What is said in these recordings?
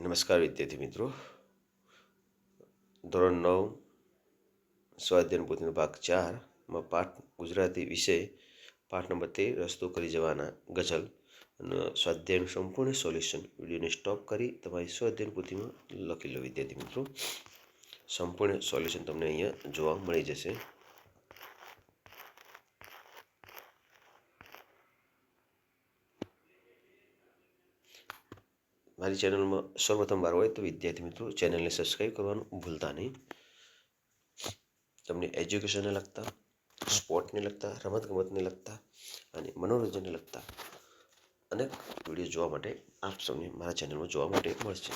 નમસ્કાર વિદ્યાર્થી મિત્રો. ધોરણ 9 સ્વાધ્યાયન પોથીનો ભાગ 4માં પાઠ ગુજરાતી વિષય પાઠ નંબર 13 રસ્તો કરી જવાના ગઝલ અને સ્વાધ્યાયનું સંપૂર્ણ સોલ્યુશન વિડીયોને સ્ટોપ કરી તમારી સ્વાધ્યાયન પોથીમાં લખી લો. વિદ્યાર્થી મિત્રો, સંપૂર્ણ સોલ્યુશન તમને અહીંયા જોવા મળી જશે. મારી ચેનલમાં સૌપ્રથમ વાર હોય તો વિદ્યાર્થી મિત્રો ચેનલને સબસ્ક્રાઈબ કરવાનું ભૂલતા નહીં. તમને એજ્યુકેશનને લગતા, સ્પોર્ટને લગતા, રમતગમતને લગતા અને મનોરંજનને લગતા અનેક વિડીયો જોવા માટે આપ સૌને મારા ચેનલમાં જોવા માટે મળશે.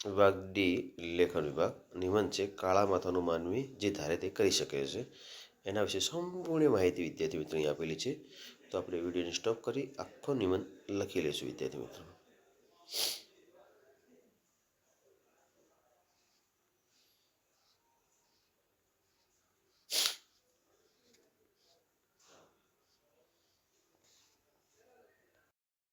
વિભાગ ડી લેખન વિભાગ. નિબંધ છે કાળા માથાનો માનવી જે ધારે તે કરી શકે છે. એના વિશે સંપૂર્ણ માહિતી વિદ્યાર્થી મિત્રો અહીં આપેલી છે. તો આપણે વિડીયોને સ્ટોપ કરી આખો નિબંધ લખી લઈશું વિદ્યાર્થી મિત્રો.